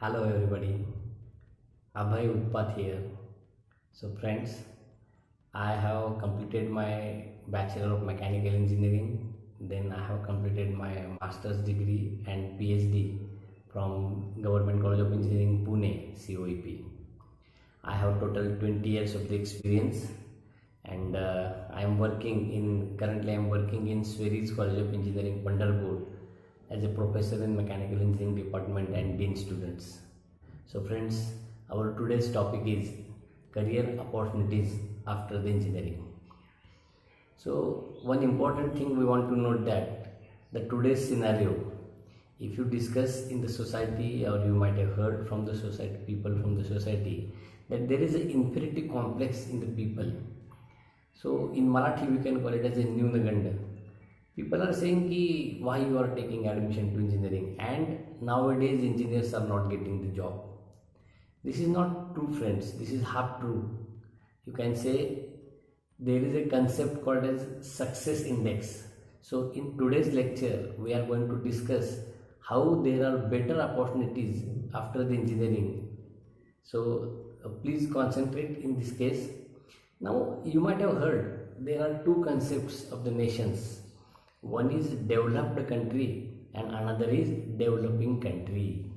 Hello everybody, DrAUtpat here. So friends, I have completed my Bachelor of Mechanical Engineering, then I have completed my Master's degree and PhD from Government College of Engineering Pune, COEP. I have total 20 years of the experience and currently I am working in Swedish College of Engineering, Pandharpur as a professor in Mechanical Engineering Department and Dean students. So friends, our today's topic is career opportunities after the engineering. So one important thing we want to note that the today's scenario, if you discuss in the society or you might have heard from the society, people from the society, that there is an inferiority complex in the people. So in Marathi we can call it as a Nunaganda. People are saying ki why you are taking admission to engineering, and nowadays engineers are not getting the job. This is not true, friends. This is half true. You can say there is a concept called as success index. So in today's lecture we are going to discuss how there are better opportunities after the engineering. So please concentrate in this case. Now you might have heard there are two concepts of the nations. One is developed country and another is developing country.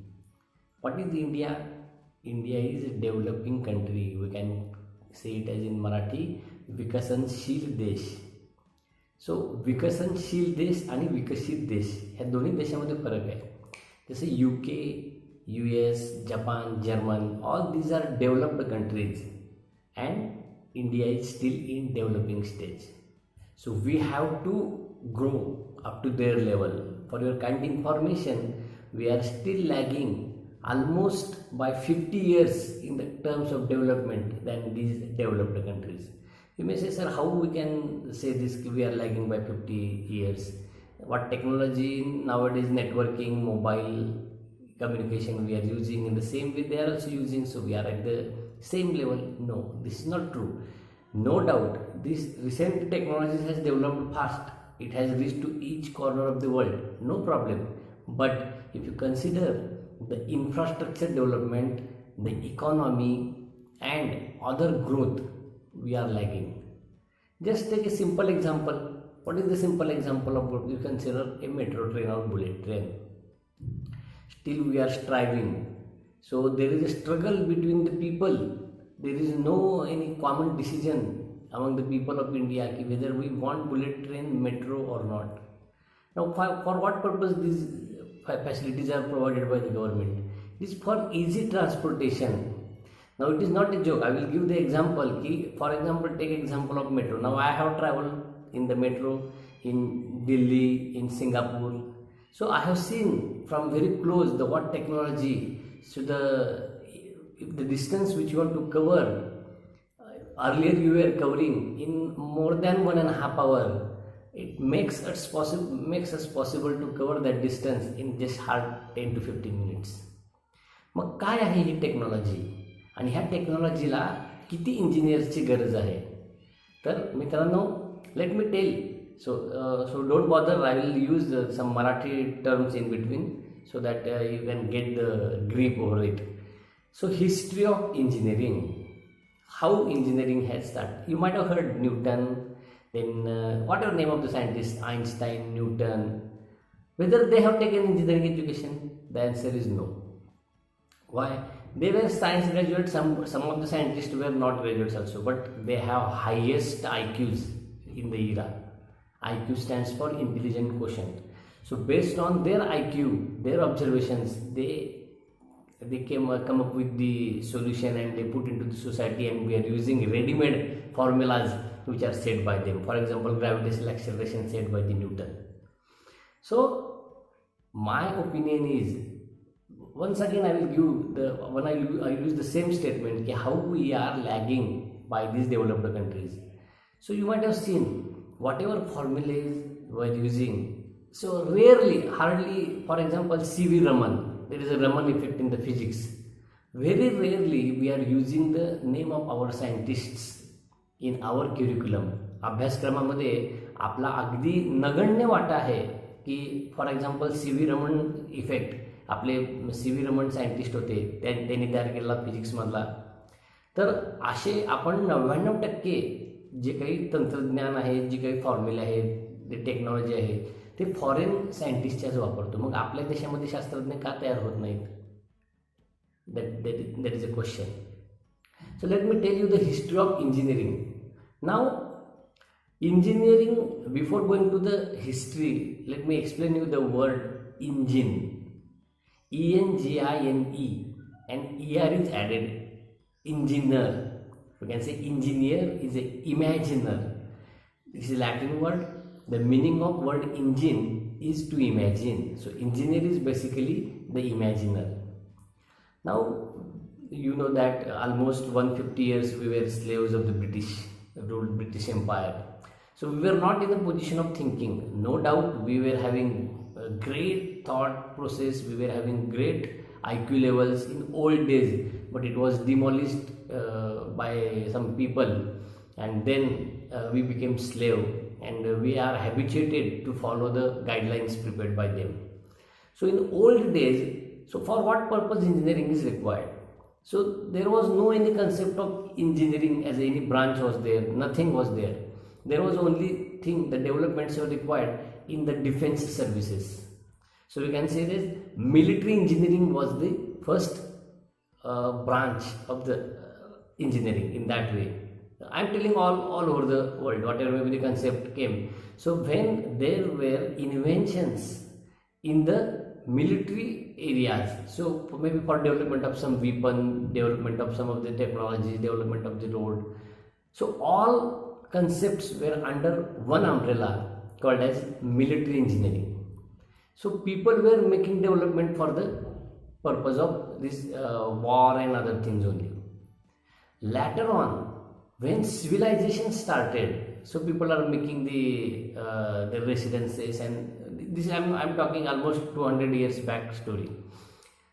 What is India? India is a developing country. We can say it as in Marathi, विकसनशील देश. So विकसनशील देश आणि विकसित देश ह्या दोन्ही देशामध्ये फरक आहे. जसे UK, US, Japan, German, all these are developed countries and India is still in developing stage. So we have to grow up to their level. For your kind information, we are still lagging almost by 50 years in the terms of development than these developed countries. You may say, sir, how we can say this, we are lagging by 50 years? What technology nowadays, networking, mobile communication we are using, in the same way they are also using, so we are at the same level? No, this is not true. No doubt, this recent technology has developed fast. It has reached to each corner of the world, no problem. But if you consider the infrastructure development, the economy and other growth, we are lagging. Just take a simple example. What is the simple example of what you consider a metro train or bullet train? Still we are striving. So there is a struggle between the people. There is no any common decision among the people of India whether we want bullet train, metro or not. Now for what purpose these facilities are provided by the government? This is for easy transportation. Now it is not a joke. I will give the example. For example, take example of metro. Now I have traveled in the metro in Delhi, in Singapore. So I have seen from very close the what technology. So the distance which you want to cover, earlier you were covering in more than 1.5 hours. It makes us possible to cover that distance in just hard 10 to 15 minutes. मग काय आहे ही technology आणि ह्या टेक्नॉलॉजीला किती इंजिनियर्सची गरज आहे? तर मित्रांनो, let me tell. So don't bother, I will use some Marathi terms in between so that you can get the grip over it. So history of engineering, how engineering has started. You might have heard Newton, then whatever name of the scientists, Einstein, Newton, whether they have taken engineering education? The answer is no. Why? They were science graduates, some of the scientists were not graduates also, but they have highest IQs in the era. IQ stands for intelligent quotient. So based on their IQ, their observations, they come up with the solution and they put into the society, and we are using ready-made formulas which are set by them. For example, gravitational acceleration set by the Newton. So my opinion is, once again I will use the same statement, how we are lagging by these developed countries. So you might have seen whatever formulas we are using. So rarely, hardly, for example, CV Raman, there is a Raman effect in the physics. Very rarely we are using the name of our scientists in our curriculum. अभ्यासक्रमामध्ये आपला अगदी नगण्य वाटा आहे की for example CV Raman effect आपले CV रमण scientist होते, त्यांनी तयार केलेला फिजिक्समधला. तर असे आपण 99% जे काही तंत्रज्ञान आहे, जे काही फॉर्म्युले आहेत, जे टेक्नॉलॉजी आहे, ते फॉरेन सायंटिस्टच्याच वापरतो. मग आपल्या देशामध्ये शास्त्रज्ञ का तयार होत नाहीत? that is a question. So let me tell you the history of engineering. Now engineering, before going to the history, let me explain you the word engine. ENGINE, and ER is added. Engineer, you can say engineer is a imaginer. This is Latin word. The meaning of word engine is to imagine. So engineer is basically the imaginer. Now you know that almost 150 years we were slaves of the ruled British Empire. So we were not in a position of thinking. No doubt we were having a great thought process, we were having great IQ levels in old days, but it was demolished by some people, and then we became slave, and we are habituated to follow the guidelines prepared by them. So in old days, so for what purpose engineering is required? So there was no any concept of engineering as any branch was there, nothing was there. There was only thing, the developments were required in the defense services. So we can say that military engineering was the first branch of the engineering in that way. I am telling all over the world, whatever maybe the concept came. So when there were inventions in the military areas, so maybe for development of some weapon, development of some of the technology, development of the road, so all concepts were under one umbrella called as military engineering. So people were making development for the purpose of this war and other things only. Later on, when civilization started, so people are making the residences, and this I'm talking almost 200 years back story.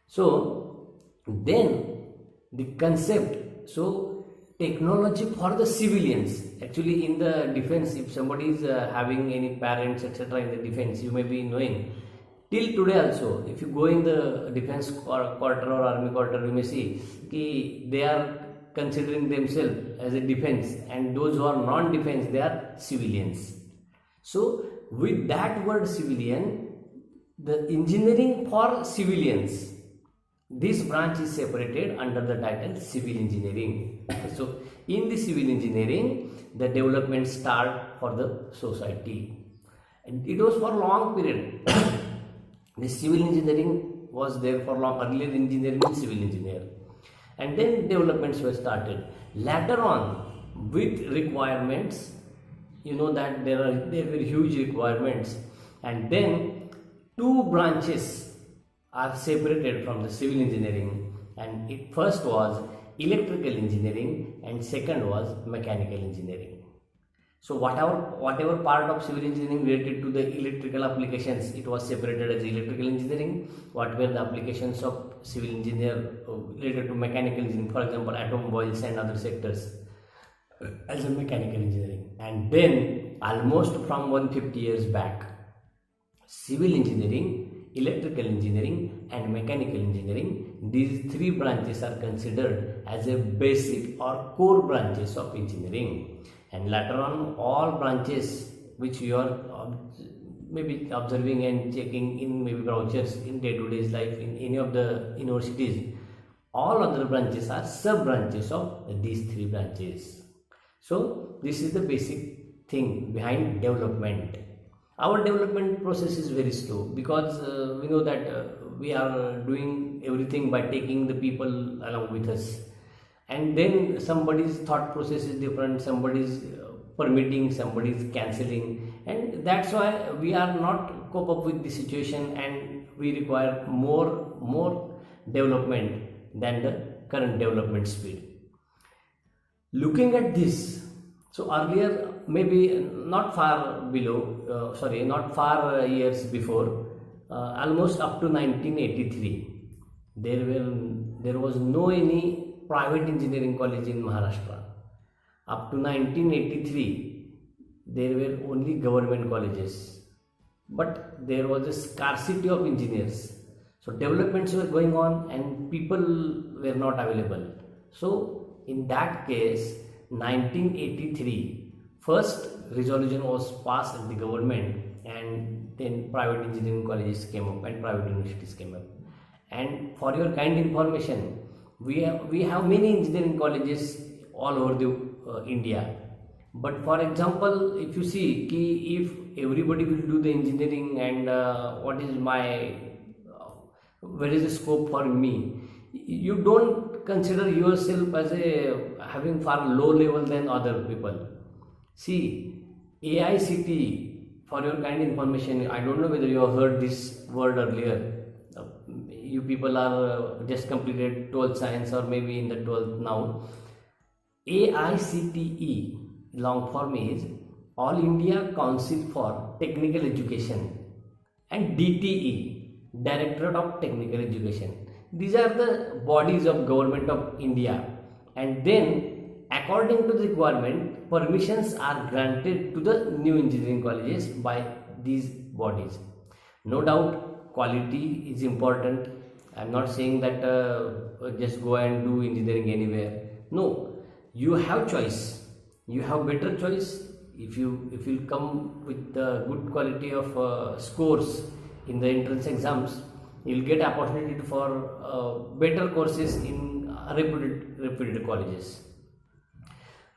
So then the concept, so technology for the civilians, actually in the defense, if somebody is having any parents etc. in the defense, you may be knowing till today also, if you go in the defense quarter or army quarter, you may see that they are considering themselves as a defense, and those who are non-defense, they are civilians. So with that word civilian, the engineering for civilians, this branch is separated under the title civil engineering. So in the civil engineering, the development start for the society, and it was for long period. The civil engineering was there for long. Earlier engineering is civil engineer, and then developments were started. Later on, with requirements, you know that there were huge requirements, and then two branches are separated from the civil engineering, and it first was electrical engineering and second was mechanical engineering. So whatever part of civil engineering related to the electrical applications, it was separated as electrical engineering. What were the applications of civil engineer related to mechanical engineering, for example automobiles and other sectors, as a mechanical engineering. And then almost from 150 years back, civil engineering, electrical engineering and mechanical engineering, these three branches are considered as a basic or core branches of engineering. And later on, all branches which you are maybe observing and checking in maybe brochures in day-to-day life in any of the universities, all other branches are sub-branches of these three branches. So this is the basic thing behind development. Our development process is very slow because we know that we are doing everything by taking the people along with us, and then somebody's thought process is different, somebody's permitting, somebody's cancelling, and that's why we are not cope up with the situation, and we require more development than the current development speed. Looking at this, so earlier, maybe not far years before, almost up to 1983, there was no any private engineering college in Maharashtra. Up to 1983, there were only government colleges, but there was a scarcity of engineers. So developments were going on and people were not available. So in that case, 1983, first resolution was passed at the government, and then private engineering colleges came up and private universities came up. And for your kind information, we have many engineering colleges all over the India. But for example, if you see if everybody will do the engineering, and what is my where is the scope for me, you don't consider yourself as having far low level than other people. See, AICT, for your kind information, I don't know whether you have heard this word earlier. You people are just completed 12th science or maybe in the 12th now. AICTE, long form is All India Council for Technical Education, and DTE, Directorate of Technical Education. These are the bodies of Government of India, and then according to the requirement, permissions are granted to the new engineering colleges by these bodies. No doubt quality is important. I am not saying that just go and do engineering anywhere. No, you have choice. You have better choice. If you come with the good quality of scores in the entrance exams, you will get opportunity for better courses in reputed colleges.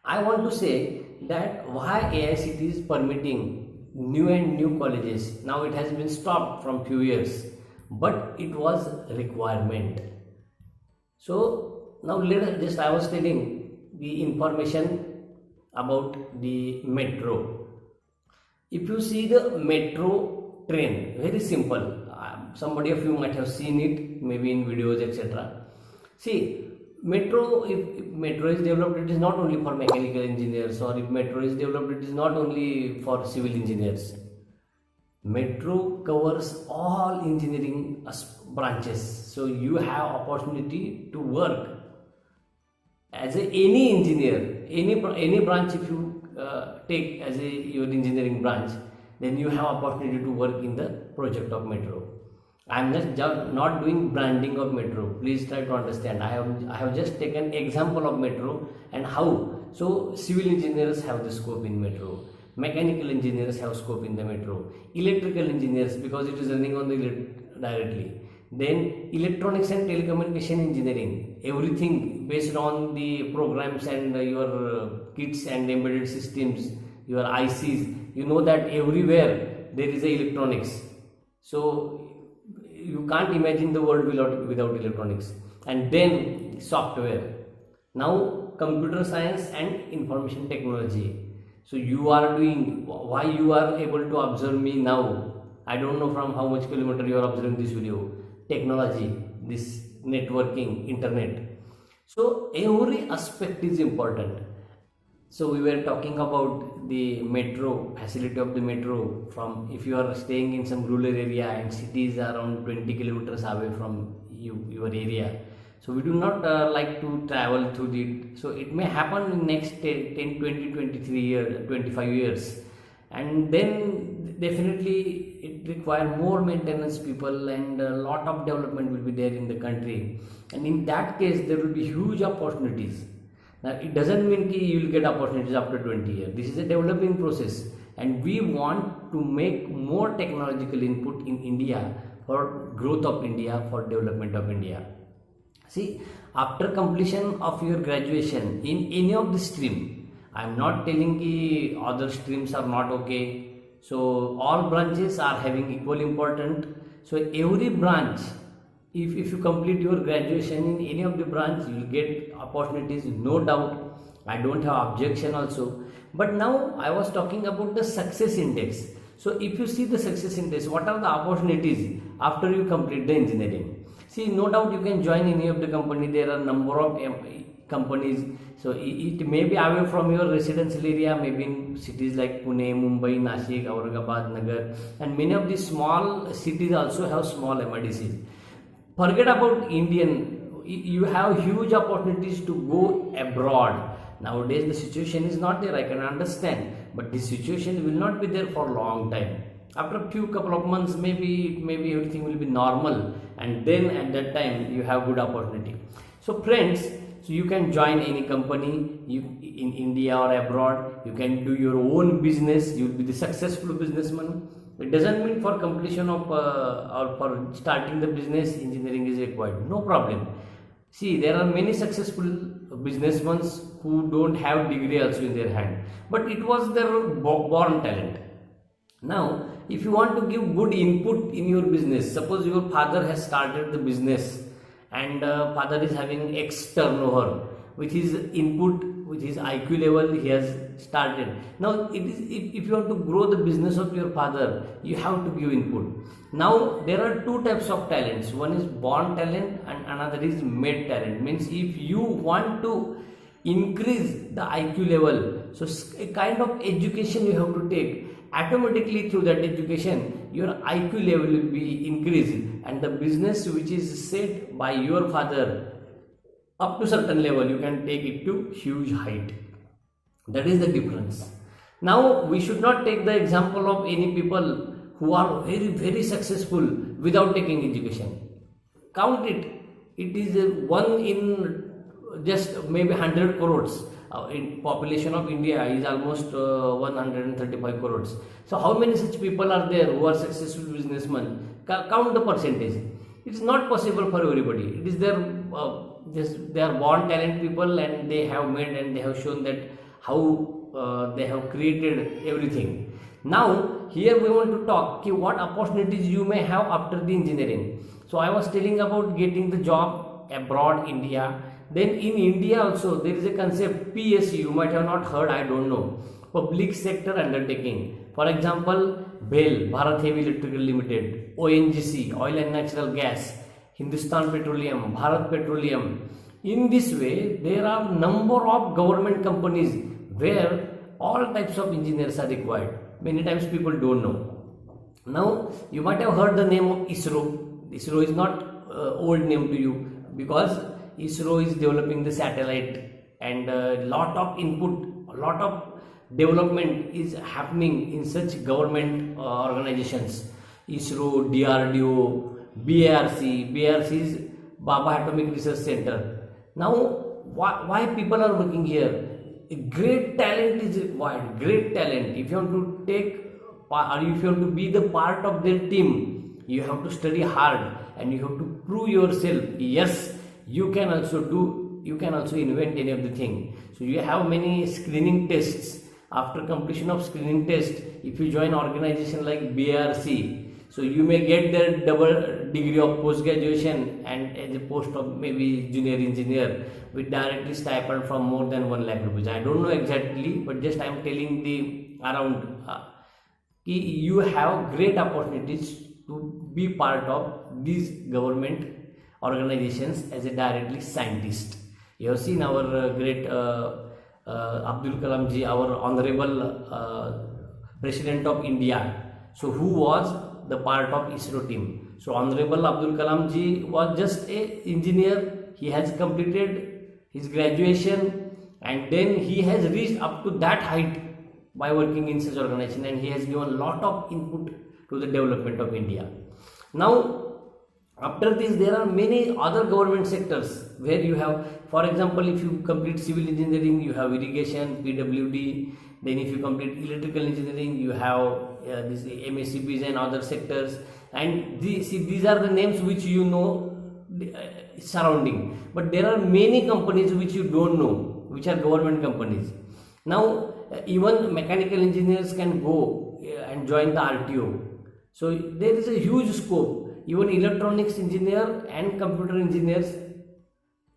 I want to say that why AICT is permitting new colleges. Now it has been stopped from few years, but it was a requirement. So now I was telling the information about the metro. If you see the metro train, very simple. Somebody of you might have seen it, maybe in videos, etc. See, metro, if metro is developed, it is not only for mechanical engineers, or if metro is developed, it is not only for civil engineers. Metro covers all engineering branches, so you have opportunity to work as any engineer, any branch. If you take as your engineering branch, then you have opportunity to work in the project of metro. I am just not doing branding of metro. Please try to understand. I have just taken example of metro and how. So civil engineers have the scope in metro. Mechanical engineers have scope in the metro. Electrical engineers, because it is running on the directly. Then electronics and telecommunication engineering. Everything based on the programs and your kits and embedded systems, your ICs. You know that everywhere there is a electronics. So you can't imagine the world without electronics. And then software. Now computer science and information technology. So you are doing, why you are able to observe me now, I don't know from how much kilometer you are observing this video. Technology, this networking, internet. So every aspect is important. So we were talking about the metro, facility of the metro. From if you are staying in some rural area and cities are around 20 kilometers away from your area. So we do not like to travel through it. So it may happen in next 10, 20, 23 years, 25 years. And then definitely it requires more maintenance people, and a lot of development will be there in the country. And in that case, there will be huge opportunities. Now, it doesn't mean that you will get opportunities after 20 years. This is a developing process, and we want to make more technological input in India for growth of India, for development of India. See, after completion of your graduation in any of the stream, I am not telling that other streams are not okay. So all branches are having equal importance. So every branch, if you complete your graduation in any of the branch, you will get opportunities, no doubt. I don't have objection also. But now I was talking about the success index. So if you see the success index, what are the opportunities after you complete the engineering? See, no doubt you can join any of the company. There are number of companies. So it may be away from your residential area, maybe in cities like Pune, Mumbai, Nashik, Aurangabad, Nagar, and many of these small cities also have small MIDCs. Forget about Indian, you have huge opportunities to go abroad. Nowadays the situation is not there, I can understand, but this situation will not be there for a long time. After a few couple of months, maybe everything will be normal, and then at that time you have good opportunity. So friends, so you can join any company, in India or abroad. You can do your own business. You will be the successful businessman. It doesn't mean for completion of or for starting the business engineering is required. No problem. See, there are many successful businessmen who don't have degree also in their hand, but it was their born talent. Now, if you want to give good input in your business, suppose your father has started the business and father is having X turnover, with his input, with his IQ level, he has started. Now, if you want to grow the business of your father, you have to give input. Now, there are two types of talents. One is born talent and another is made talent. Means if you want to increase the IQ level, so a kind of education you have to take. Automatically through that education, your IQ level will be increased, and the business which is set by your father up to certain level, you can take it to huge height. That is the difference. Now, we should not take the example of any people who are very successful without taking education. Count it. It is one in just maybe 100 crores. In population of India is almost 135 crores. So how many such people are there who are successful businessmen? Count the percentage. It's not possible for everybody. It is their they are born talent people, and they have made and they have shown that how they have created everything. Now here we want to talk what opportunities you may have after the engineering. So I was telling about getting the job abroad India. Then in India also there is a concept PSU, you might have not heard, I don't know. Public sector undertaking. For example, BHEL, Bharat Heavy Electrical Limited, ONGC, Oil and Natural Gas, Hindustan Petroleum, Bharat Petroleum. In this way, there are number of government companies where all types of engineers are required. Many times people don't know. Now, you might have heard the name of ISRO. ISRO is not old name to you, because ISRO is developing the satellite, and a lot of input, a lot of development is happening in such government organizations. ISRO, DRDO, BARC is Baba Atomic Research Center. Now, why people are working here? A great talent is required. Great talent. If you want to take, or if you want to be the part of their team, you have to study hard and you have to prove yourself. Yes, you can also do. You can also invent any of the thing. So you have many screening tests. After completion of screening test, if you join organization like BARC, so you may get the double degree of post graduation and as a post of maybe junior engineer with directly stipend from more than 1 lakh rupees. I don't know exactly, but just I am telling the around. You have great opportunities to be part of these government organizations as a directly scientist. You have seen our great Abdul Kalam ji, our honorable President of India. So who was the part of ISRO team? So Honorable Abdul Kalam ji was just a engineer. He has completed his graduation, and then he has reached up to that height by working in such organization, and he has given a lot of input to the development of India. Now, after this, there are many other government sectors where you have, for example, if you complete civil engineering, you have irrigation, PWD. Then if you complete electrical engineering, you have this MSCBs and other sectors. And these are the names which you know surrounding. But there are many companies which you don't know, which are government companies. Now, even mechanical engineers can go and join the RTO. So there is a huge scope. Even electronics engineer and computer engineers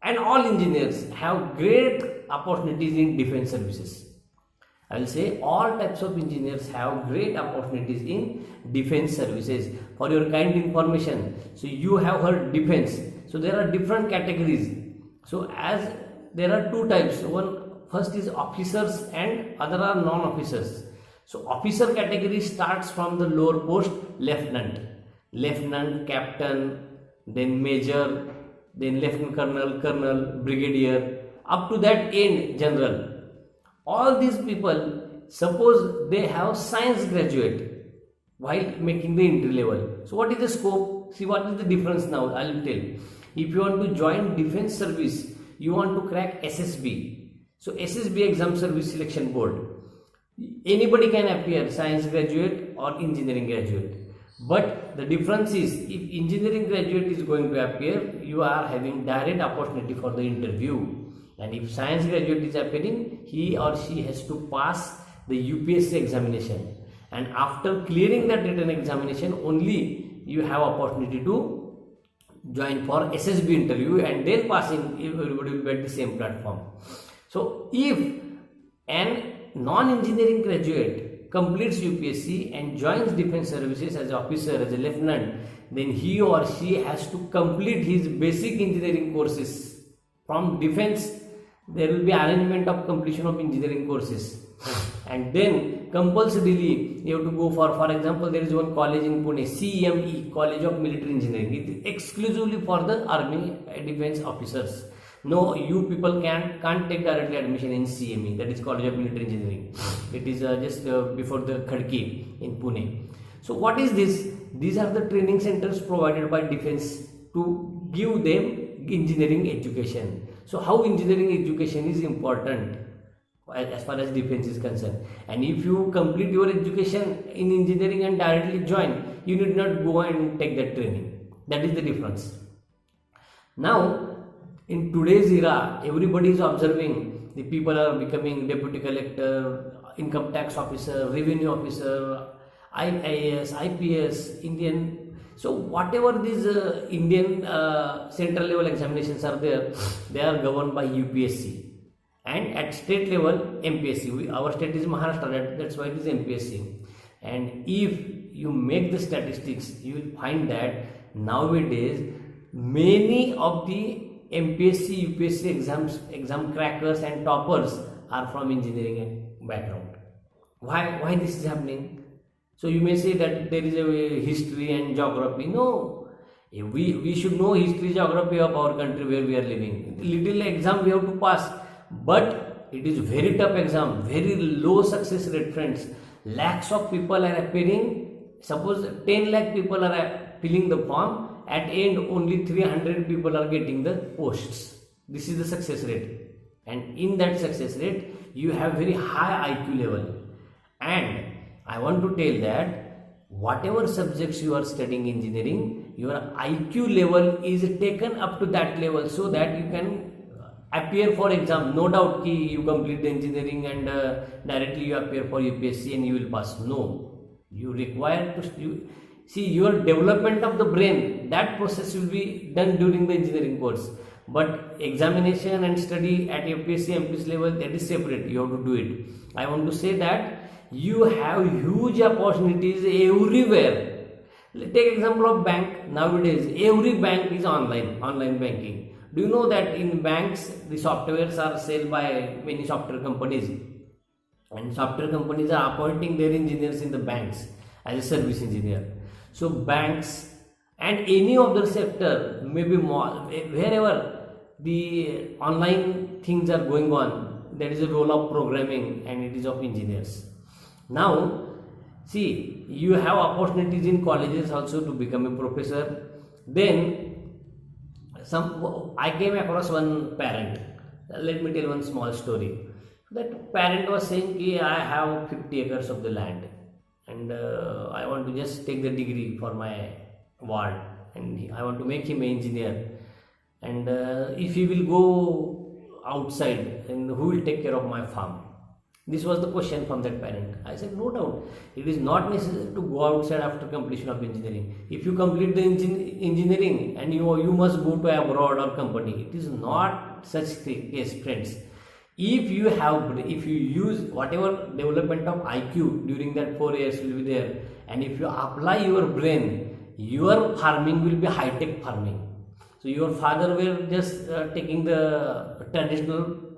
and all engineers have great opportunities in defense services. I will say all types of engineers have great opportunities in defense services. For your kind information, so you have heard defense. So there are different categories. So as there are two types. First is officers and other are non-officers. So officer category starts from the lower post, lieutenant, captain, then major, then lieutenant colonel, brigadier, up to that end general. All these people, suppose they have science graduate, while making the entry level. So what is the scope? See, what is the difference now? I will tell. If you want to join defense service, you want to crack SSB. So SSB exam service selection board. Anybody can appear, science graduate or engineering graduate. But the difference is, if engineering graduate is going to appear, you are having direct opportunity for the interview. And if science graduate is appearing, he or she has to pass the UPSC examination. And after clearing that written examination, only you have opportunity to join for SSB interview, and then passing, everybody will be at the same platform. So if an non-engineering graduate completes UPSC and joins defense services as an officer, as a lieutenant, then he or she has to complete his basic engineering courses. From defense, there will be arrangement of completion of engineering courses, and then compulsorily you have to go for example, there is one college in Pune, CME, College of Military Engineering. It is exclusively for the army defense officers. No, you people can't take directly admission in CME, that is College of Military Engineering. It is just before the Khadki in Pune. So what is this? These are the training centers provided by defense to give them engineering education. So how engineering education is important as far as defense is concerned. And if you complete your education in engineering and directly join, you need not go and take that training. That is the difference. Now, in today's era, everybody is observing the people are becoming deputy collector, income tax officer, revenue officer, IAS, IPS, Indian. So whatever these Indian central level examinations are there, they are governed by UPSC. And at state level, MPSC. Our state is Maharashtra, that's why it is MPSC. And if you make the statistics, you will find that nowadays many of the MPSC, UPSC exam crackers and toppers are from engineering background. Why this is happening? So you may say that there is a history and geography. No, we should know history, geography of our country where we are living. Little exam we have to pass, but it is very tough exam, very low success rate, friends. Lakhs of people are appearing. Suppose 10 lakh people are filling the form. At end, only 300 people are getting the posts. This is the success rate. And in that success rate, you have very high IQ level. And I want to tell that whatever subjects you are studying engineering, your IQ level is taken up to that level so that you can appear for exam. No doubt you complete the engineering and directly you appear for UPSC and you will pass. No, you require to see your development of the brain. That process will be done during the engineering course. But examination and study at UPSC, MPSC level, that is separate. You have to do it. I want to say that you have huge opportunities everywhere. Take example of bank. Nowadays, every bank is online banking. Do you know that in banks, the softwares are sold by many software companies, and software companies are appointing their engineers in the banks as a service engineer. So banks and any other sector, maybe more, wherever the online things are going on, there is a role of programming and it is of engineers. Now, see, you have opportunities in colleges also to become a professor. Then I came across one parent. Let me tell one small story. That parent was saying, I have 50 acres of the land and I want to just take the degree for my ward and I want to make him an engineer. And if he will go outside, and who will take care of my farm? This was the question from that parent. I said, no doubt, it is not necessary to go outside after completion of engineering. If you complete the engineering and you must go to abroad or company, it is not such case, friends. If you use whatever development of IQ during that 4 years will be there, and if you apply your brain, your farming will be high-tech farming. So your father were just taking the traditional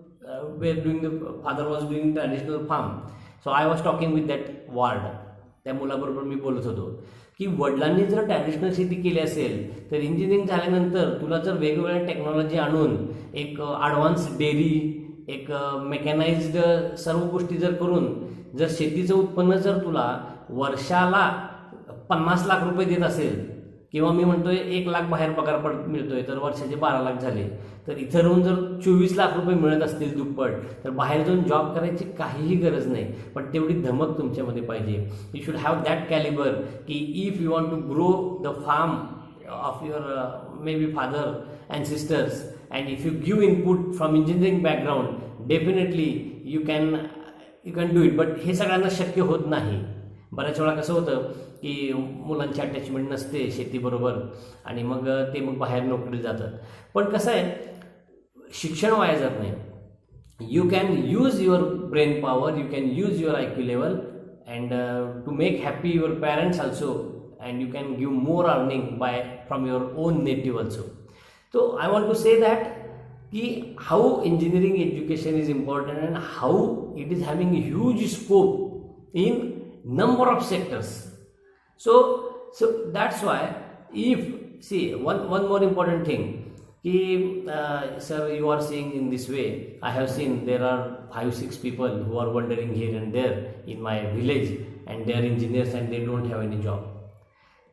father was doing traditional farm. So I was talking with that ward. त्या मुलाबरोबर मी बोलत होतो की वडिलांनी जर traditional शेती केली असेल तर इंजिनिअरिंग झाल्यानंतर तुला जर वेगवेगळ्या टेक्नॉलॉजी आणून एक ॲडव्हान्स डेअरी, एक मेकॅनाइज्ड सर्व गोष्टी जर करून जर शेतीचं उत्पन्न जर तुला वर्षाला 50 लाख रुपये देत असेल किंवा मी म्हणतोय 1 लाख बाहेर पगार मिळतोय तर वर्षाचे 12 लाख झाले, तर इथं राहून जर 24 लाख रुपये मिळत असतील दुप्पट, तर बाहेर जाऊन जॉब करायची काहीही गरज नाही. पण तेवढी धमक तुमच्यामध्ये पाहिजे. You should have that calibre की if you want to grow the farm of your maybe father and sisters, and if you give input from engineering background, definitely you can do it. But हे सगळ्यांना शक्य होत नाही. बऱ्याच वेळा कसं होतं की मुलांची अटॅचमेंट नसते शेतीबरोबर आणि मग ते बाहेर नोकरीला जातात. पण कसं आहे, शिक्षण वाया जात नाही. You can use your brain power, you can use your IQ level and to make happy your parents also, and you can give more earning from your own native also. So I want to say that how engineering education is important and how it is having a huge scope in number of sectors. So that's why one more important thing, sir, you are seeing in this way. I have seen there are 5-6 people who are wandering here and there in my village and they are engineers and they don't have any job.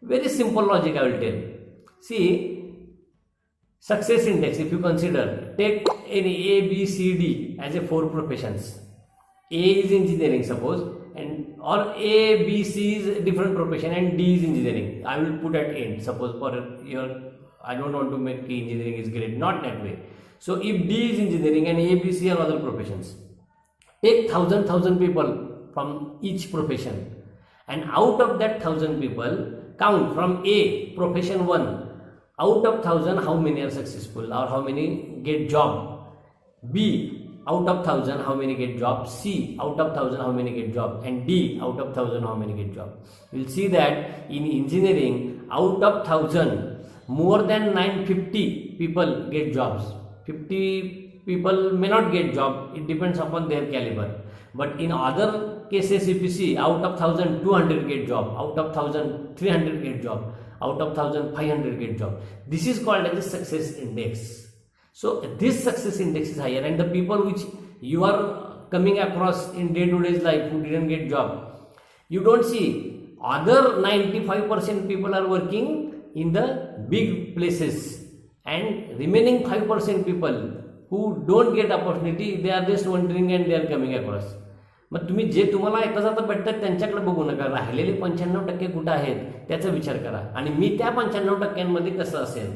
Very simple logic I will tell. See, success index, if you consider, take any A, B, C, D as a 4 professions. A is engineering, suppose, or A, B, C is different profession and D is engineering. I will put at end, suppose for your, I don't want to make engineering is great, not that way. So if D is engineering and A, B, C are other professions, take 1,000 people from each profession, and out of that 1,000 people, count from A, profession 1, out of 1,000 how many are successful or how many get job. B, out of 1,000 how many get job. C, out of 1,000 how many get job. And D, out of 1,000 how many get job. You will see that in engineering, out of 1,000 more than 950 people get jobs. 50 people may not get job, it depends upon their caliber. But in other cases, if you see, out of 1,000 200 get job, out of 1,000 300 get job, out of 1,000 500 get job. This is called as a success index. So this success index is higher, and the people which you are coming across in day-to-day life who didn't get job, you don't see. Other 95% people are working in the big places, and remaining 5% people who don't get opportunity, they are just wondering and they are coming across. मग तुम्ही जे तुम्हाला येता जाता भेटतात त्यांच्याकडे बघू नका, राहिलेले 95% कुठं आहेत त्याचा विचार करा, आणि मी त्या 95% कसं असेल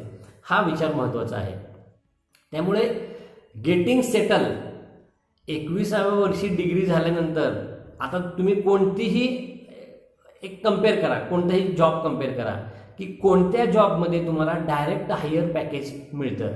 हा विचार महत्त्वाचा आहे. त्यामुळे गेटिंग सेटल 21व्या वर्षी डिग्री झाल्यानंतर आता तुम्ही कोणतीही एक कंपेअर करा, कोणताही जॉब कंपेअर करा की कोणत्या जॉबमध्ये तुम्हाला डायरेक्ट हायर पॅकेज मिळतं.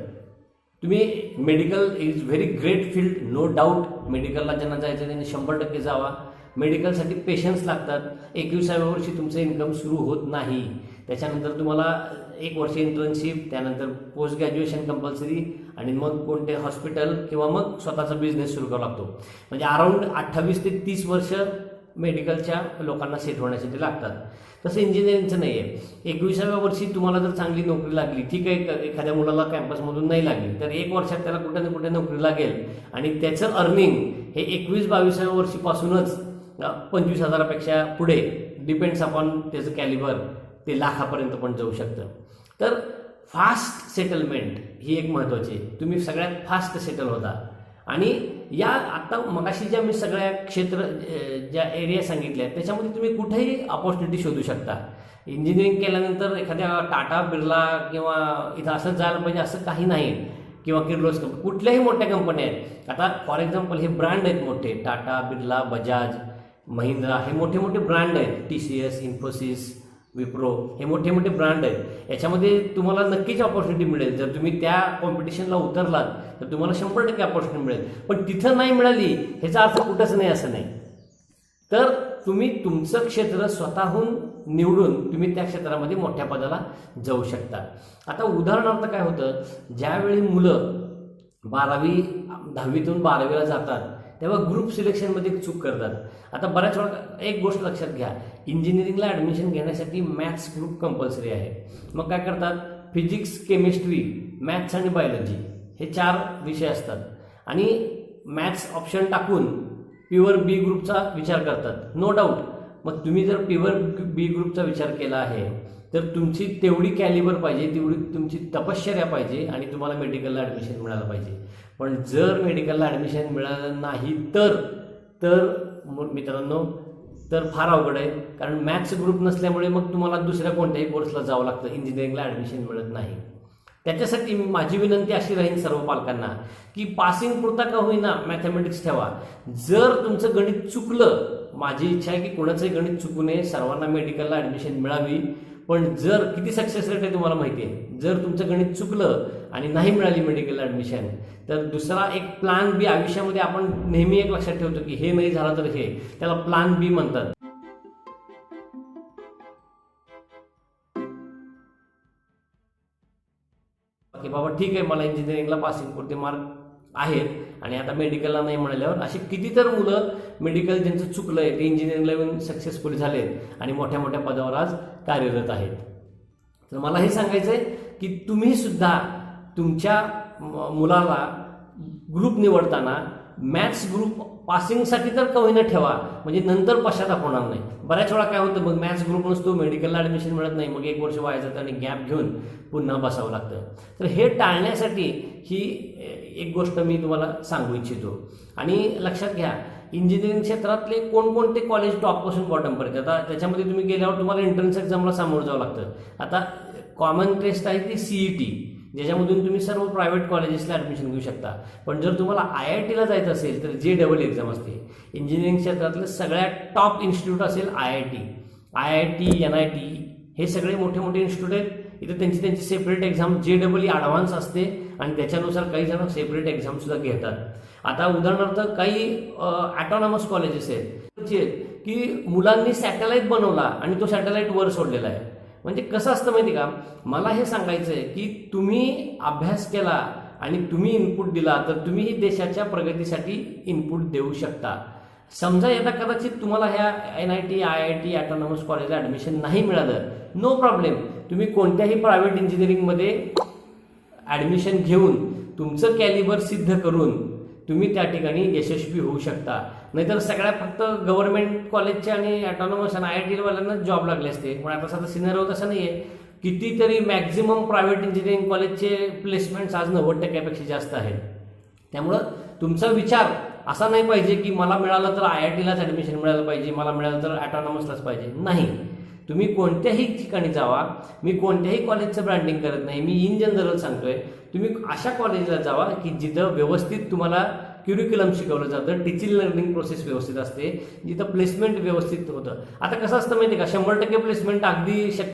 तुम्ही medical is very great field, no doubt. मेडिकलला ज्यांना जायचं त्यांनी 100% जावा. मेडिकलसाठी पेशन्स लागतात. 21व्या वर्षी तुमचं इन्कम सुरू होत नाही. त्याच्यानंतर तुम्हाला 1 वर्ष इंटर्नशिप, त्यानंतर पोस्ट ग्रॅज्युएशन कंपल्सरी, आणि मग कोणते हॉस्पिटल किंवा मग स्वतःचा बिझनेस सुरू करावा लागतो. म्हणजे अराऊंड 28 ते 30 वर्ष मेडिकलच्या लोकांना सेट होण्यासाठी लागतात. तसं इंजिनिअरिंगचं नाही आहे. 21व्या वर्षी तुम्हाला जर चांगली नोकरी लागली, ठीक आहे, एखाद्या मुलाला कॅम्पसमधून नाही लागली तर 1 वर्षात त्याला कुठे ना कुठे नोकरी लागेल, आणि त्याचं अर्निंग हे 21-22व्या वर्षीपासूनच 25,000पेक्षा पुढे, डिपेंड्स अपॉन त्याचं कॅलिबर, ते लाखापर्यंत पण जाऊ शकतं. तर फास्ट सेटलमेंट ही एक महत्त्वाची आहे. तुम्ही सगळ्यात फास्ट सेटल होता. आणि या आता मगाशी ज्या मी सगळ्या ज्या एरिया सांगितल्या त्याच्यामध्ये तुम्ही कुठेही अपॉर्च्युनिटी शोधू शकता. इंजिनिअरिंग केल्यानंतर एखाद्या टाटा, बिर्ला किंवा इथं असंच जायला पाहिजे असं काही नाही, किंवा किर्लोस्कर, कुठल्याही मोठ्या कंपन्या आहेत. आता फॉर एक्झाम्पल हे ब्रँड आहेत मोठे, टाटा, बिर्ला, बजाज, महिंद्रा, हे मोठे मोठे ब्रँड आहेत. TCS, इन्फोसिस, विप्रो, हे मोठे मोठे ब्रँड आहेत. याच्यामध्ये तुम्हाला नक्कीच अपॉर्च्युनिटी मिळेल. जर तुम्ही त्या कॉम्पिटिशनला उतरलात तर तुम्हाला 100% अपॉर्च्युनिटी मिळेल. पण तिथं नाही मिळाली ह्याचा अर्थ कुठंच नाही असं नाही. तर तुम्ही तुमचं क्षेत्र स्वतःहून निवडून तुम्ही त्या क्षेत्रामध्ये मोठ्या पदाला जाऊ शकता. आता उदाहरणार्थ काय होतं, ज्यावेळी मुलं 10वीतून 12वीला जातात तेव्हा ग्रुप सिलेक्शनमध्ये चूक करतात. आता बऱ्याच वेळा एक गोष्ट लक्षात घ्या, इंजिनिअरिंगला ॲडमिशन घेण्यासाठी मॅथ्स ग्रुप कंपल्सरी आहे. मग काय करतात, फिजिक्स, केमिस्ट्री, मॅथ्स आणि बायोलॉजी हे 4 विषय असतात, आणि मॅथ्स ऑप्शन टाकून प्युअर बी ग्रुपचा विचार करतात. नो डाऊट मग तुम्ही जर प्युअर बी ग्रुपचा विचार केला आहे तर तुमची तेवढी कॅलिबर पाहिजे, तेवढी तुमची तपश्चर्या पाहिजे आणि तुम्हाला मेडिकलला ॲडमिशन मिळालं पाहिजे. पण जर मेडिकलला ॲडमिशन मिळालं नाही तर मित्रांनो तर फार अवघड आहे. कारण मॅथ्स ग्रुप नसल्यामुळे मग तुम्हाला दुसऱ्या कोणत्याही कोर्सला जावं लागतं, इंजिनिअरिंगला ॲडमिशन मिळत नाही. त्याच्यासाठी माझी विनंती अशी राहील सर्व पालकांना की पासिंग पुरता का होईना मॅथमॅटिक्स ठेवा. जर तुमचं गणित चुकलं, माझी इच्छा आहे की कोणाचंही गणित चुकू नये, सर्वांना मेडिकलला ॲडमिशन मिळावी. पण जर किती सक्सेस रेट आहे तुम्हाला माहिती आहे, जर तुमचं गणित चुकलं आणि नाही मिळाली मेडिकल ॲडमिशन तर दुसरा एक प्लॅन बी आयुष्यामध्ये आपण नेहमी एक लक्षात ठेवतो की हे नाही झालं तर हे, त्याला प्लॅन बी म्हणतात. की बाबा ठीक आहे, मला इंजिनिअरिंगला पासिंग पुरते मार्क आहेत आणि आता मेडिकलला नाही म्हणाल्यावर अशी किती तर मुलं मेडिकल ज्यांचं चुकलं आहे ते इंजिनिअरिंगला येऊन सक्सेसफुल झालेत आणि मोठ्या मोठ्या पदावर आज कार्यरत आहेत. तर मला हे सांगायचं आहे की तुम्ही सुद्धा तुमच्या मुलाला ग्रुप निवडताना मॅथ्स ग्रुप पासिंगसाठी तर का होईना ठेवा, म्हणजे नंतर पश्चाताप होणार नाही. बऱ्याच वेळा काय होतं, मग मॅथ्स ग्रुप नसतो, मेडिकलला ॲडमिशन मिळत नाही, मग 1 वर्ष वाया जातं आणि गॅप घेऊन पुन्हा बसावं लागतं. तर हे टाळण्यासाठी ही एक गोष्ट मी तुम्हाला सांगू इच्छितो. आणि लक्षात घ्या, इंजिनिअरिंग क्षेत्रातले कोणकोणते कॉलेज टॉपपासून बॉटमपर्यंत, आता त्याच्यामध्ये तुम्ही गेल्यावर तुम्हाला एंट्रन्स एक्झामला सामोरं जावं लागतं. आता कॉमन टेस्ट आहे ती CET, ज्याच्यामधून तुम्ही सर्व प्रायव्हेट कॉलेजेसला ॲडमिशन घेऊ शकता. पण जर तुम्हाला IITला जायचं असेल तर JEE एक्झाम असते. इंजिनिअरिंग क्षेत्रातलं सगळ्यात टॉप इन्स्टिट्यूट असेल IIT, NIT, हे सगळे मोठे मोठे इन्स्टिट्यूट आहेत. इथं त्यांची सेपरेट एक्झाम JEE ॲडव्हान्स असते आणि त्याच्यानुसार काही जण सेपरेट एक्झामसुद्धा घेतात. आता उदाहरणार्थ काही ॲटॉनॉमस कॉलेजेस आहेत की मुलांनी सॅटेलाईट बनवला आणि तो सॅटेलाईट वर सोडलेला आहे. म्हणजे कसं असतं माहिती का, मला हे सांगायचं आहे की तुम्ही अभ्यास केला आणि तुम्ही इनपुट दिला तर तुम्हीही देशाच्या प्रगतीसाठी इनपुट देऊ शकता. समजा यदा कदाचित तुम्हाला ह्या NIT, IIT, ॲटॉनॉमस कॉलेजला ॲडमिशन नाही मिळालं, नो प्रॉब्लेम, तुम्ही कोणत्याही प्रायव्हेट इंजिनिअरिंगमध्ये ॲडमिशन घेऊन तुमचं कॅलिबर सिद्ध करून तुम्ही त्या ठिकाणी यशस्वी होऊ शकता. नाहीतर सगळ्या फक्त गव्हर्नमेंट कॉलेजच्या आणि ॲटॉनॉमस आणि IIT-वाल्यांना जॉब लागले असते. पण आता सध्या सिनेरिओ तसं नाही आहे. कितीतरी मॅक्झिमम प्रायव्हेट इंजिनिअरिंग कॉलेजचे प्लेसमेंट्स आज 90% जास्त आहेत. त्यामुळं तुमचा विचार असा नाही पाहिजे की मला मिळालं तर IITलाच ॲडमिशन मिळालं पाहिजे, मला मिळालं तर ॲटॉनॉमसलाच पाहिजे. नाही, तुम्ही कोणत्याही ठिकाणी जावा. मी कोणत्याही कॉलेजचं ब्रँडिंग करत नाही, मी इन जनरल सांगतोय. तुम्ही अशा कॉलेजला जावा की जिथं व्यवस्थित तुम्हाला क्युरिक्युलम शिकवलं जातं, टीचिंग लर्निंग प्रोसेस व्यवस्थित असते, जिथं प्लेसमेंट व्यवस्थित होतं. आता कसं असतं माहिती आहे का, 100% प्लेसमेंट अगदी शक्य.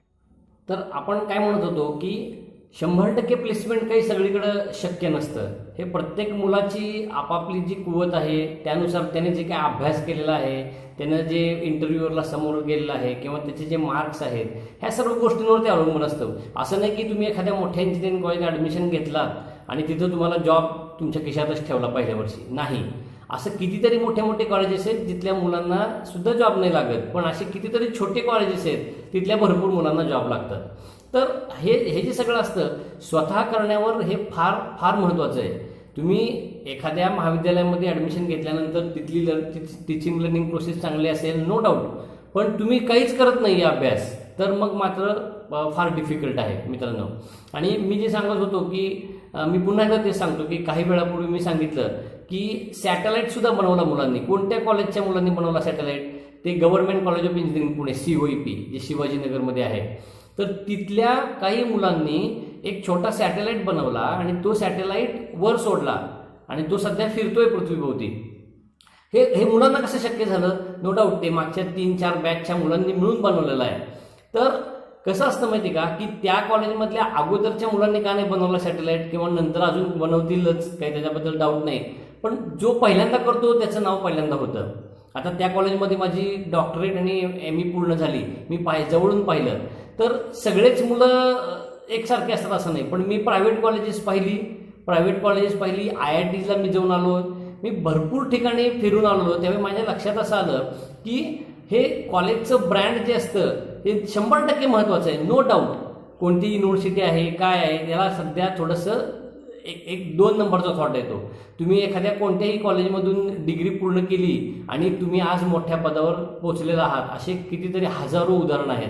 तर आपण काय म्हणत होतो की 100% प्लेसमेंट काही सगळीकडं शक्य नसतं. हे प्रत्येक मुलाची आपापली जी कुवत आहे त्यानुसार त्याने जे काय अभ्यास केलेला आहे, त्यानं जे इंटरव्ह्यूवरला समोर गेलेलं आहे किंवा त्याचे जे मार्क्स आहेत, ह्या सर्व गोष्टींवरती अवलंबून असतं. असं नाही की तुम्ही एखाद्या मोठ्या इंजिनिअरिंग कॉलेजला ॲडमिशन घेतलात आणि तिथं तुम्हाला जॉब तुमच्या खिशातच ठेवला पहिल्या वर्षी. नाही, असं कितीतरी मोठे मोठे कॉलेजेस आहेत जिथल्या मुलांना सुद्धा जॉब नाही लागत, पण असे कितीतरी छोटे कॉलेजेस आहेत तिथल्या भरपूर मुलांना जॉब लागतात. तर हे जे सगळं असतं स्वतः करण्यावर हे फार फार महत्त्वाचं आहे. तुम्ही एखाद्या महाविद्यालयामध्ये ॲडमिशन घेतल्यानंतर तिथली टीचिंग लर्निंग प्रोसेस चांगली असेल, नो डाऊट, पण तुम्ही काहीच करत नाही अभ्यास, तर मग मात्र फार डिफिकल्ट आहे मित्रांनो. आणि मी जे सांगत होतो की मी पुन्हा एकदा तेच सांगतो की काही वेळापूर्वी मी सांगितलं की सॅटेलाईटसुद्धा बनवला मुलांनी. कोणत्या कॉलेजच्या मुलांनी बनवला सॅटेलाईट? ते government college of engineering Pune, COEP, जे शिवाजीनगरमध्ये आहे. तर तिथल्या काही मुलांनी एक छोटा सॅटेलाईट बनवला आणि तो सॅटेलाईट वर सोडला आणि तो सध्या फिरतोय पृथ्वीभोवती. हे मुलांना कसं शक्य झालं? नो डाऊट ते मागच्या 3-4 बॅचच्या मुलांनी मिळून बनवलेलं आहे. तर कसं असतं माहिती का की त्या कॉलेजमधल्या अगोदरच्या मुलांनी का नाही बनवला सॅटेलाईट, किंवा नंतर अजून बनवतीलच, काही त्याच्याबद्दल डाऊट नाही, पण जो पहिल्यांदा करतो त्याचं नाव पहिल्यांदा होतं. आता त्या कॉलेजमध्ये माझी डॉक्टरेट आणि ME पूर्ण झाली, मी जवळून पाहिलं तर सगळेच मुलं एकसारखे असतात असं नाही. पण मी प्रायव्हेट कॉलेजेस पाहिली, IITला मी जाऊन आलो, मी भरपूर ठिकाणी फिरून आलो. त्यावेळी माझ्या लक्षात असं आलं की हे कॉलेजचं ब्रँड जे असतं हे 100% महत्त्वाचं आहे. नो डाऊट, कोणती युनिव्हर्सिटी आहे, काय आहे, याला सध्या थोडंसं एक 2 नंबरचा थॉट येतो. तुम्ही एखाद्या कोणत्याही कॉलेजमधून डिग्री पूर्ण केली आणि तुम्ही आज मोठ्या पदावर पोहोचलेला आहात, असे कितीतरी हजारो उदाहरणं आहेत.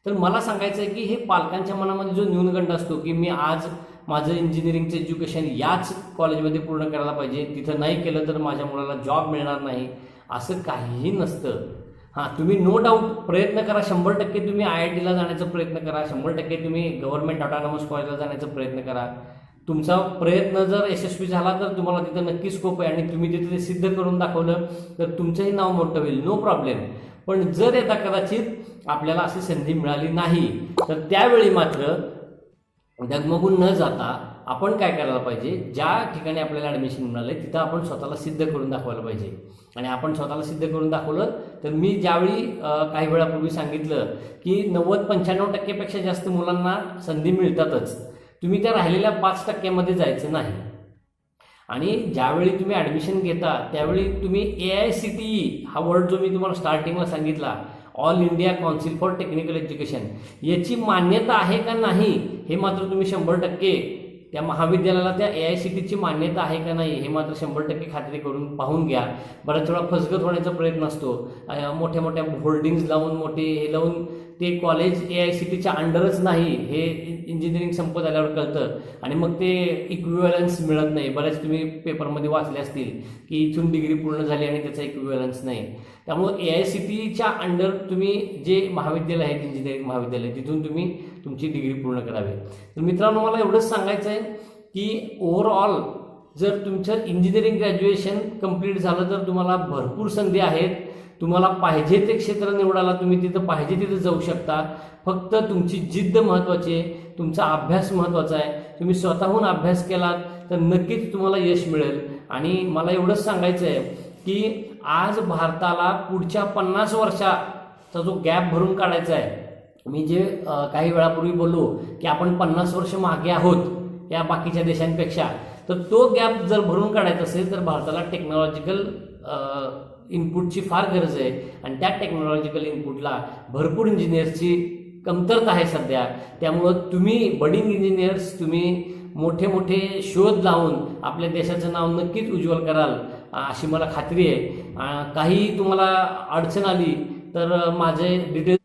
तर मला सांगायचं आहे की हे पालकांच्या मनामध्ये जो न्यूनगंड असतो की मी आज माझं इंजिनिअरिंगचं एज्युकेशन याच कॉलेजमध्ये पूर्ण करायला पाहिजे, तिथं नाही केलं तर माझ्या मुलाला जॉब मिळणार नाही, असं काहीही नसतं. तुम्ही नो डाऊट प्रयत्न करा, 100% तुम्ही IITला जाण्याचा प्रयत्न करा, 100% तुम्ही गव्हर्नमेंट ऑटोनॉमस कॉलेजला जाण्याचा प्रयत्न करा. तुमचा प्रयत्न जर यशस्वी झाला तर तुम्हाला तिथं नक्की स्कोप आहे आणि तुम्ही तिथे ते सिद्ध करून दाखवलं तर तुमचंही नाव मोठं होईल, नो प्रॉब्लेम. पण जर यदा कदाचित आपल्याला अशी संधी मिळाली नाही तर त्यावेळी मात्र डगमगून न जाता आपण काय करायला पाहिजे, ज्या ठिकाणी आपल्याला ॲडमिशन मिळालं आहे तिथं आपण स्वतःला सिद्ध करून दाखवायला पाहिजे. आणि आपण स्वतःला सिद्ध करून दाखवलं तर मी ज्यावेळी काही वेळापूर्वी सांगितलं की 90-95% जास्त मुलांना संधी मिळतातच, तुम्ही त्या राहिलेल्या 5% जायचं नाही. आणि ज्यावेळी तुम्ही ॲडमिशन घेता त्यावेळी तुम्ही AICTE हा वर्ड जो मी तुम्हाला स्टार्टिंगला सांगितला, all India council for technical education, याची मान्यता आहे का नाही हे मात्र तुम्ही 100% त्या महाविद्यालयाला त्या AICTEची मान्यता आहे का नाही हे मात्र 100% खात्री करून पाहून घ्या. बऱ्याच वेळा फसगत होण्याचा प्रयत्न असतो, मोठ्या मोठ्या होर्डिंग्ज लावून मोठे हे लावून ते कॉलेज AICTEच्या अंडरच नाही हे इंजिनिअरिंग संपत आल्यावर कळतं आणि मग ते इक्विव्हॅलन्स मिळत नाही. बऱ्याच तुम्ही पेपरमध्ये वाचले असतील की इथून डिग्री पूर्ण झाली आणि त्याचा इक्विव्हॅलन्स नाही. त्यामुळं AICTEच्या अंडर तुम्ही जे महाविद्यालय आहेत, इंजिनिअरिंग महाविद्यालय, तिथून तुम्ही तुमची डिग्री पूर्ण करावी. तर मित्रांनो, मला एवढंच सांगायचं आहे की ओव्हरऑल जर तुमचं इंजिनिअरिंग ग्रॅज्युएशन कंप्लीट झालं तर तुम्हाला भरपूर संधी आहेत. तुम्हाला पाहिजे ते क्षेत्र निवडायला तुम्ही तिथं पाहिजे तिथं जाऊ शकता. फक्त तुमची जिद्द महत्त्वाची आहे, तुमचा अभ्यास महत्त्वाचा आहे. तुम्ही स्वतःहून अभ्यास केलात तर नक्कीच तुम्हाला यश मिळेल. आणि मला एवढंच सांगायचं आहे की आज भारताला पुढच्या 50 वर्षाचा जो गॅप भरून काढायचा आहे, मी जे काही वेळापूर्वी बोललो की आपण 50 वर्ष मागे आहोत या बाकीच्या देशांपेक्षा, तर तो गॅप जर भरून काढायचा असेल तर भारताला टेक्नॉलॉजिकल इनपुटची फार गरज आहे. आणि त्या टेक्नॉलॉजिकल इनपुटला भरपूर इंजिनियर्सची कमतरता आहे सध्या. त्यामुळं तुम्ही बडिंग इंजिनियर्स, तुम्ही मोठे मोठे शोध लावून आपल्या देशाचं नाव नक्कीच उज्ज्वल कराल अशी मला खात्री आहे. काही तुम्हाला अडचण आली तर माझे डिटेल्स